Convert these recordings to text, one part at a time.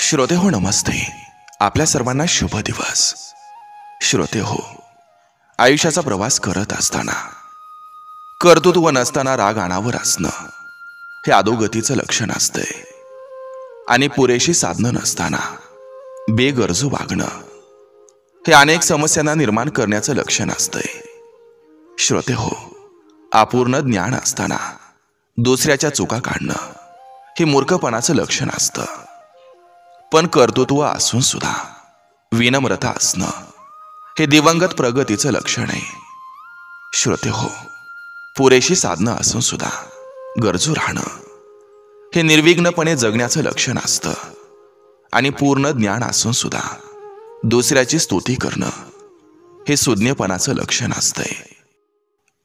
श्रोते हो, नमस्ते. आपल्या सर्वांना शुभ दिवस. श्रोते हो, आयुष्याचा प्रवास करत असताना कर्तृत्व नसताना राग अनावर असणं हे अधोगतीचं लक्षण असतंय. आणि पुरेशी साधनं नसताना बेगरजू वागणं हे अनेक समस्यांना निर्माण करण्याचं लक्षण असतंय. श्रोते हो, अपूर्ण ज्ञान असताना दुसऱ्याच्या चुका काढणं हे मूर्खपणाचं लक्षण असतं. पण कर्तृत्व असून सुद्धा विनम्रता असणं हे दिवंगत प्रगतीचं लक्षण आहे. श्रोते हो, पुरेशी साधनं असून सुद्धा गरजू राहणं हे निर्विघ्नपणे जगण्याचं लक्षण असतं. आणि पूर्ण ज्ञान असून सुद्धा दुसऱ्याची स्तुती करणं हे सुज्ञपणाचं लक्षण असतंय.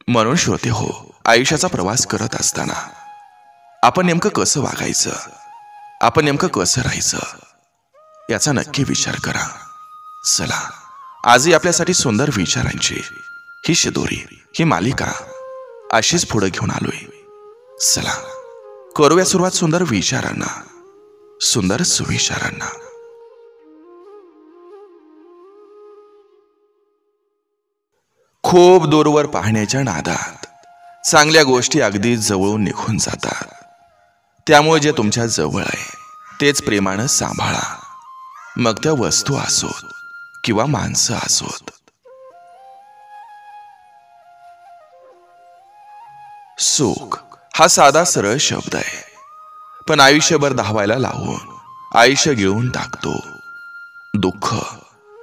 म्हणून श्रोते हो, आयुष्याचा प्रवास करत असताना आपण नेमकं कसं वागायचं, आपण नेमकं कसं राहायचं याचा नक्की विचार करा. चला, आजही आपल्यासाठी सुंदर विचारांची ही शिदोरी, ही मालिका अशीच पुढे घेऊन आलोय. चला, करूया सुरुवात सुंदर विचारांना, सुंदर सुविचारांना. खूप दूरवर पाहण्याच्या नादात चांगल्या गोष्टी अगदी जवळून निघून जातात. त्यामुळे जे तुमच्या जवळ आहे तेच प्रेमानं सांभाळा. मग त्या वस्तू असोत किंवा माणसं असोत. सुख हा साधा सरळ शब्द आहे, पण आयुष्यभर धावायला लावून आयुष्य गिळून टाकतो. दुःख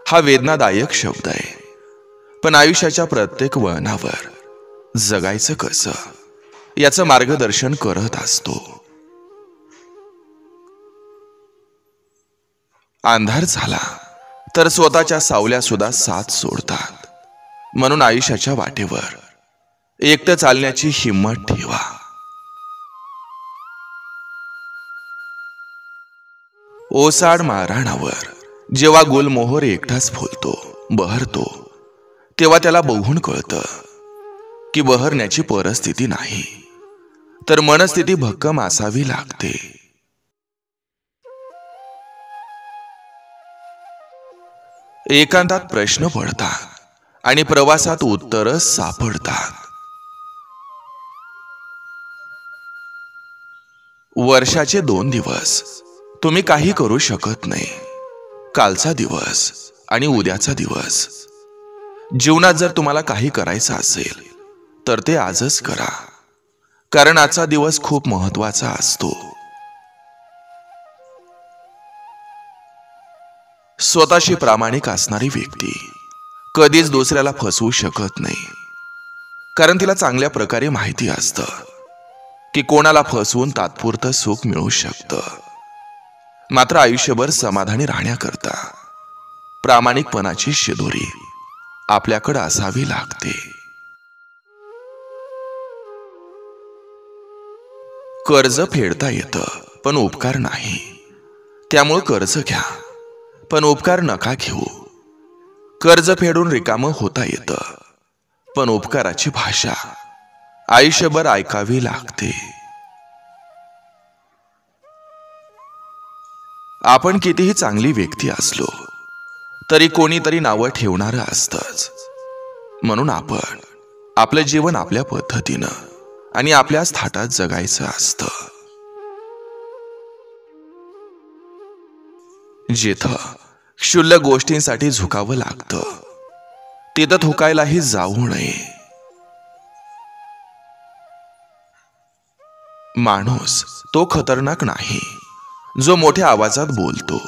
हा वेदनादायक शब्द आहे, पण आयुष्याच्या प्रत्येक वळणावर जगायचं कसं याचं मार्गदर्शन करत असतो. अंधार झाला तर स्वतःच्या सावल्या सुद्धा साथ सोडतात. म्हणून आयुष्याच्या वाटेवर एकटं चालण्याची हिंमत ठेवा. ओसाड माळरानावर जेव्हा गुलमोहर एकटाच फुलतो, बहरतो, तेव्हा त्याला बघून कळतं की बहरण्याची परिस्थिती नाही, तर मनस्थिती भक्कम असावी लागते. एकांतात प्रश्न पडतात आणि प्रवासात उत्तरं सापडतात. वर्षाचे 2 दिवस तुम्ही काही करू शकत नाही. कालचा दिवस आणि उद्याचा दिवस. जीवनात जर तुम्हाला काही करायचं असेल तर ते आजच करा, कारण आजचा दिवस खूप महत्त्वाचा असतो. स्वतःशी प्रामाणिक असणारी व्यक्ती कधीच दुसऱ्याला फसवू शकत नाही, कारण तिला चांगल्या प्रकारे माहिती असतं की कोणाला फसवून तात्पुरतं सुख मिळू शकतं. मात्र आयुष्यभर समाधानी राहण्याकरता प्रामाणिकपणाची शिदोरी आपल्याकडे असावी लागते. कर्ज फेडता येतं पण उपकार नाही. त्यामुळे कर्ज घ्या पण उपकार नका घेऊ. कर्ज फेडून रिकामं होता येतं, पण उपकाराची भाषा आयुष्यभर ऐकावी लागते. आपण कितीही चांगली व्यक्ती असलो तरी कोणीतरी नावं ठेवणारं असतंच. म्हणून आपण आपलं जीवन आपल्या पद्धतीनं आणि आपल्याच थाटात जगायचं असतं. जिथं क्षुल्लक गोष्टींसाठी झुकावं लागतं तिथं थुकायलाही जाऊ नये. माणूस तो खतरनाक नाही जो मोठ्या आवाजात बोलतो.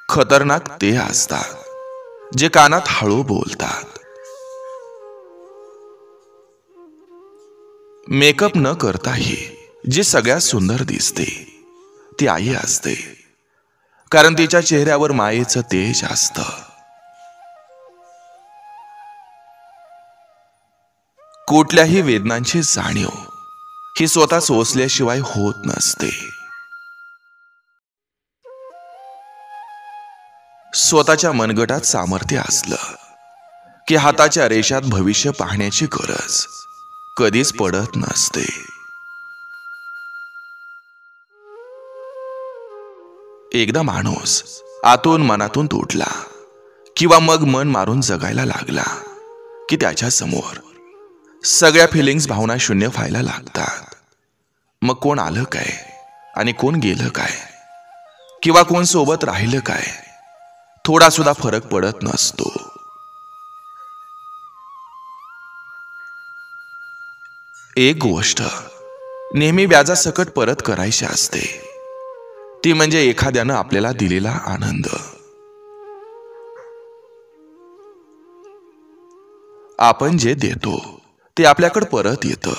खतरनाक ते असतात जे कानात हळू बोलतात. मेकअप न करताही जी सगळ्यात सुंदर दिसते ती आई असते, कारण तिच्या चेहऱ्यावर मायेचं तेज असतं. कुठल्याही वेदनांची जाणीव ही स्वतः सोसल्याशिवाय होत नसते. स्वतःच्या मनगटात सामर्थ्य असलं की हाताच्या रेषात भविष्य पाहण्याची गरज कधीच पडत नसते. एकदा माणूस आतून मनातून तुटला किंवा मग मन मारून जगायला लागला की त्याच्या समोर सगळ्या फिलिंग्स भावना शून्य व्हायला लागतात. मग कोण आलं काय आणि कोण गेलं काय किंवा कोण सोबत राहिलं काय थोडा सुद्धा फरक पडत नसतो. एक गोष्ट नेहमी व्याजासकट परत करायची असते, ती म्हणजे एखाद्यानं आपल्याला दिलेला आनंद. आपण जे देतो ते आपल्याकडे परत येतं,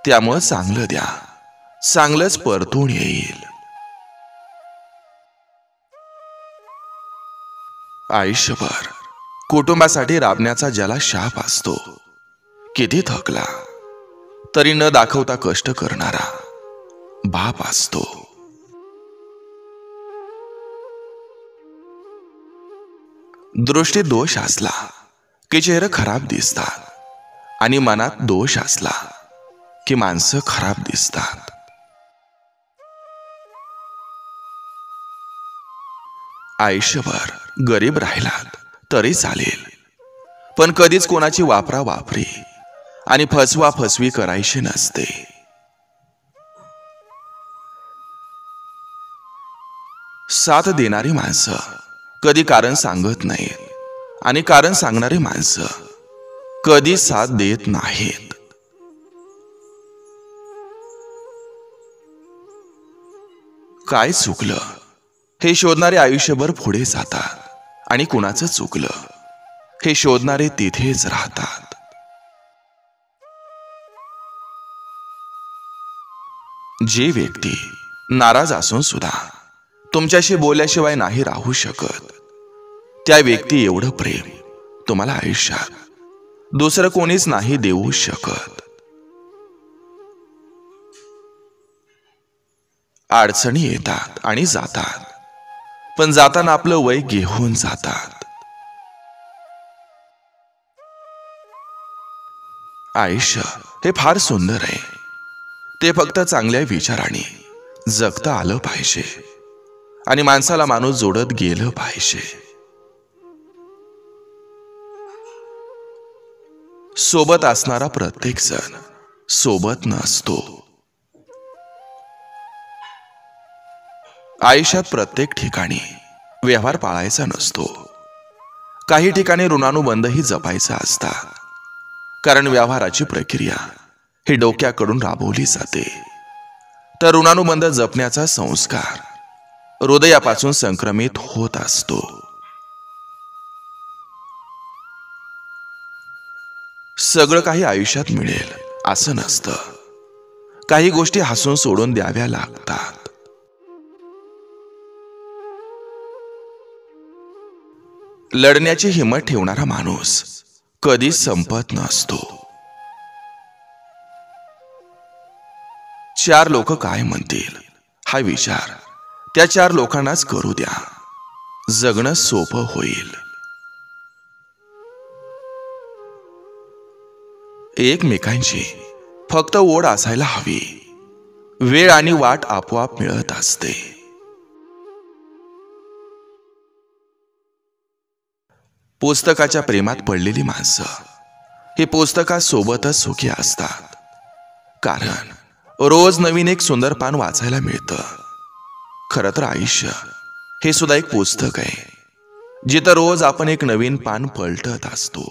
त्यामुळे चांगलं द्या, चांगलंच परतून येईल. आयुष्यभर कुटुंबासाठी राबण्याचा ज्याला शाप असतो, किती थकला तरी न दाखवता कष्ट करणारा बाप असतो. दृष्टीत दोष असला की चेहरे खराब दिसतात आणि मनात दोष असला की माणसं खराब दिसतात. आयुष्यभर गरीब राहिलात तरी चालेल, पण कधीच कोणाची वापरा वापरी आणि फसवा फसवी करायची नसते. साथ देणारी माणसं कधी कारण सांगत नाहीत आणि कारण सांगणारी माणसं कधी साथ देत नाहीत. काय चुकलं हे शोधणारे आयुष्यभर पुढे जातात आणि कुणाचं चुकलं हे शोधणारे तिथेच राहतात. जे व्यक्ती नाराज असून सुद्धा तुमच्याशी बोलल्याशिवाय नाही राहू शकत, त्या व्यक्ती एवढं प्रेम तुम्हाला आयुष्यात दुसरं कोणीच नाही देऊ शकत. अडचणी येतात आणि जातात, पण जाताना आपलं वय घेऊन जातात. आयुष्य हे फार सुंदर आहे, ते फक्त चांगल्या विचाराने जगता आलं पाहिजे आणि माणसाला माणूस जोडत गेलं पाहिजे. सोबत असणारा प्रत्येक जण सोबत नसतो. आयुष्यात प्रत्येक ठिकाणी व्यवहार पाळायचा नसतो. काही ठिकाणी ऋणानुबंधही जपायचा असतात, कारण व्यवहाराची प्रक्रिया ही डोक्याकडून राबवली जाते, तर ऋणानुबंध जपण्याचा संस्कार हृदयापासून संक्रमित होत असतो. सगळं काही आयुष्यात मिळेल असं नसतं. काही गोष्टी हसून सोडून द्याव्या लागतात. लढण्याची हिंमत ठेवणारा माणूस कधी संपत नसतो. चार लोक काय म्हणतील हा विचार त्या चार लोकांनाच करू द्या, जगणं सोपं होईल. एकमेकांची फक्त ओढ असायला हवी, वेळ आणि वाट आपोआप मिळत असते. पुस्तकाच्या प्रेमात पडलेली माणसं ही पुस्तकासोबतच सुखी असतात, कारण रोज नवीन एक सुंदर पान वाचायला मिळतं. खरं तर आयुष्य हे सुद्धा एक पुस्तक आहे, जिथं रोज आपण एक नवीन पान पलटत असतो.